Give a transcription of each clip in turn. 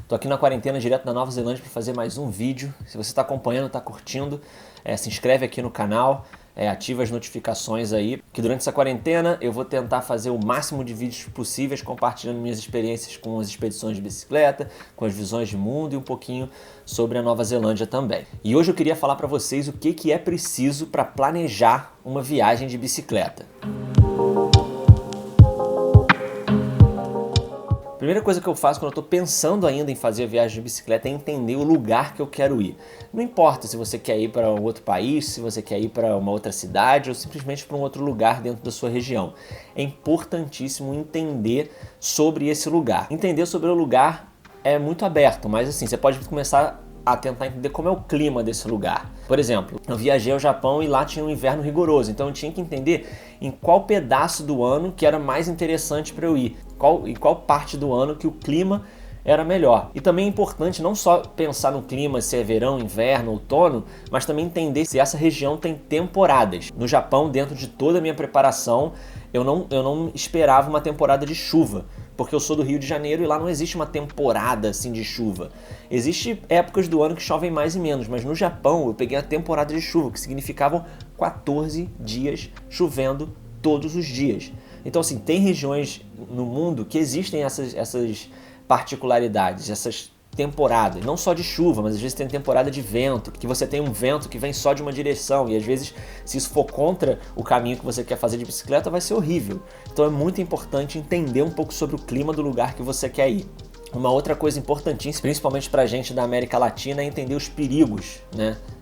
Tô aqui na quarentena direto da Nova Zelândia para fazer mais um vídeo. Se você está acompanhando, está curtindo, se inscreve aqui no canal, ativa as notificações aí, que durante essa quarentena eu vou tentar fazer o máximo de vídeos possíveis compartilhando minhas experiências com as expedições de bicicleta, com as visões de mundo e um pouquinho sobre a Nova Zelândia também. E hoje eu queria falar para vocês o que é preciso para planejar uma viagem de bicicleta. A primeira coisa que eu faço quando eu estou pensando ainda em fazer a viagem de bicicleta é entender o lugar que eu quero ir. Não importa se você quer ir para um outro país, se você quer ir para uma outra cidade ou simplesmente para um outro lugar dentro da sua região. É importantíssimo entender sobre esse lugar. Entender sobre o lugar é muito aberto, mas assim, você pode começar a tentar entender como é o clima desse lugar. Por exemplo, eu viajei ao Japão e lá tinha um inverno rigoroso, então eu tinha que entender em qual pedaço do ano que era mais interessante para eu ir, em qual parte do ano que o clima era melhor. E também é importante não só pensar no clima, se é verão, inverno, outono, mas também entender se essa região tem temporadas. No Japão, dentro de toda a minha preparação, eu não esperava uma temporada de chuva, porque eu sou do Rio de Janeiro e lá não existe uma temporada assim de chuva. Existem épocas do ano que chovem mais e menos, mas no Japão eu peguei a temporada de chuva, que significavam 14 dias chovendo todos os dias. Então assim, tem regiões no mundo que existem essas particularidades, essas temporadas, não só de chuva, mas às vezes tem temporada de vento, que você tem um vento que vem só de uma direção e às vezes se isso for contra o caminho que você quer fazer de bicicleta vai ser horrível. Então é muito importante entender um pouco sobre o clima do lugar que você quer ir. Uma outra coisa importantíssima, principalmente pra gente da América Latina, é entender os perigos,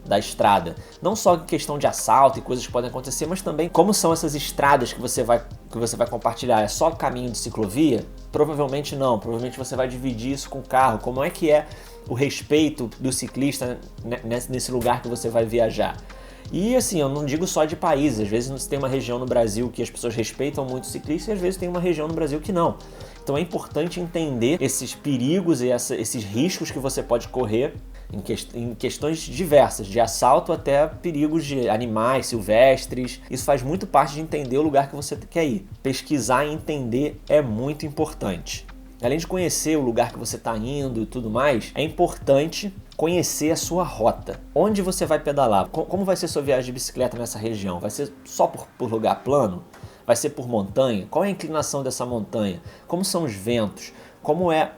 da estrada. Não só em questão de assalto e coisas que podem acontecer, mas também como são essas estradas que você vai compartilhar. É só caminho de ciclovia? Provavelmente não. Provavelmente você vai dividir isso com o carro. Como é que é o respeito do ciclista nesse lugar que você vai viajar? E assim, eu não digo só de países, às vezes você tem uma região no Brasil que as pessoas respeitam muito o ciclista e às vezes tem uma região no Brasil que não. Então é importante entender esses perigos e esses riscos que você pode correr em questões diversas, de assalto até perigos de animais silvestres. Isso faz muito parte de entender o lugar que você quer ir. Pesquisar e entender é muito importante. Além de conhecer o lugar que você está indo e tudo mais, é importante conhecer a sua rota. Onde você vai pedalar? Como vai ser sua viagem de bicicleta nessa região? Vai ser só por lugar plano? Vai ser por montanha? Qual é a inclinação dessa montanha? Como são os ventos? Como é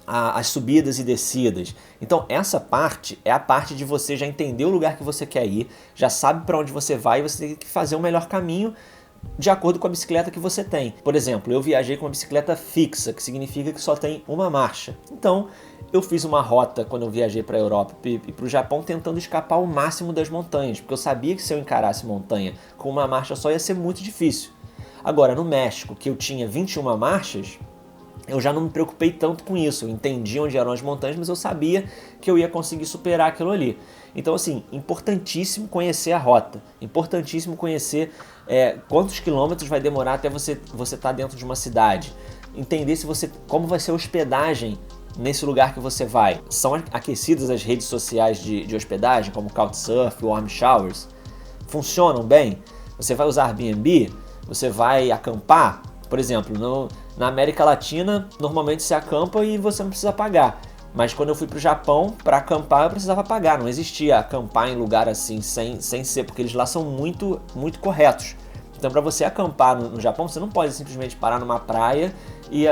as subidas e descidas? Então essa parte é a parte de você já entender o lugar que você quer ir, já sabe para onde você vai e você tem que fazer o melhor caminho de acordo com a bicicleta que você tem. Por exemplo, eu viajei com uma bicicleta fixa, que significa que só tem uma marcha. Então, eu fiz uma rota quando eu viajei para a Europa e para o Japão tentando escapar ao máximo das montanhas, porque eu sabia que se eu encarasse montanha com uma marcha só ia ser muito difícil. Agora, no México, que eu tinha 21 marchas, eu já não me preocupei tanto com isso. Eu entendi onde eram as montanhas, mas eu sabia que eu ia conseguir superar aquilo ali. Então, assim, importantíssimo conhecer a rota. Importantíssimo conhecer quantos quilômetros vai demorar até você estar dentro de uma cidade. Entender como vai ser a hospedagem nesse lugar que você vai. São aquecidas as redes sociais de hospedagem, como Couchsurfing, Warm Showers? Funcionam bem? Você vai usar Airbnb? Você vai acampar? Por exemplo, na América Latina, normalmente você acampa e você não precisa pagar. Mas quando eu fui para o Japão, para acampar eu precisava pagar. Não existia acampar em lugar assim, sem ser, porque eles lá são muito, muito corretos. Então, para você acampar no Japão, você não pode simplesmente parar numa praia e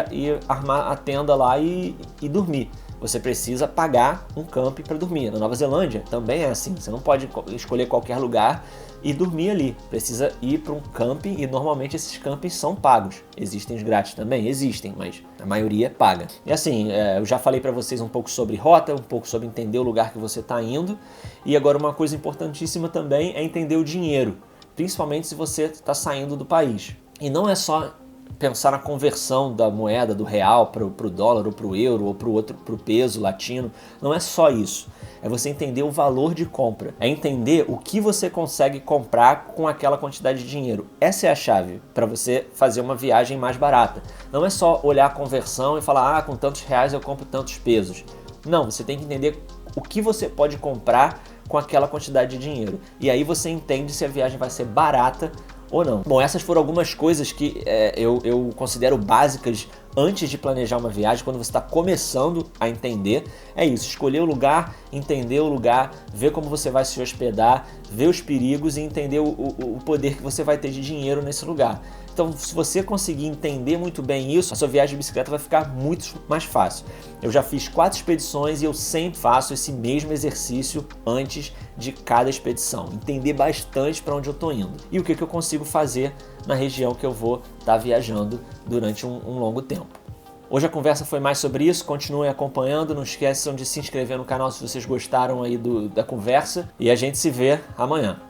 armar a tenda lá e dormir. Você precisa pagar um camping para dormir. Na Nova Zelândia também é assim. Você não pode escolher qualquer lugar e dormir ali. Precisa ir para um camping e normalmente esses campings são pagos. Existem os grátis também? Existem, mas a maioria paga. E assim, eu já falei para vocês um pouco sobre rota, um pouco sobre entender o lugar que você está indo. E agora uma coisa importantíssima também é entender o dinheiro. Principalmente se você está saindo do país. E não é só pensar na conversão da moeda, do real para o dólar, ou para o euro, ou para o peso latino. Não é só isso. É você entender o valor de compra. É entender o que você consegue comprar com aquela quantidade de dinheiro. Essa é a chave para você fazer uma viagem mais barata. Não é só olhar a conversão e falar, com tantos reais eu compro tantos pesos. Não, você tem que entender o que você pode comprar com aquela quantidade de dinheiro. E aí você entende se a viagem vai ser barata ou não. Bom, essas foram algumas coisas que eu considero básicas antes de planejar uma viagem, quando você está começando a entender, é isso, escolher o lugar, entender o lugar, ver como você vai se hospedar, ver os perigos e entender o poder que você vai ter de dinheiro nesse lugar. Então, se você conseguir entender muito bem isso, a sua viagem de bicicleta vai ficar muito mais fácil. Eu já fiz 4 expedições e eu sempre faço esse mesmo exercício antes de cada expedição. Entender bastante para onde eu estou indo e o que eu consigo fazer na região que eu vou estar viajando durante um longo tempo. Hoje a conversa foi mais sobre isso, continuem acompanhando, não esqueçam de se inscrever no canal se vocês gostaram aí da conversa e a gente se vê amanhã.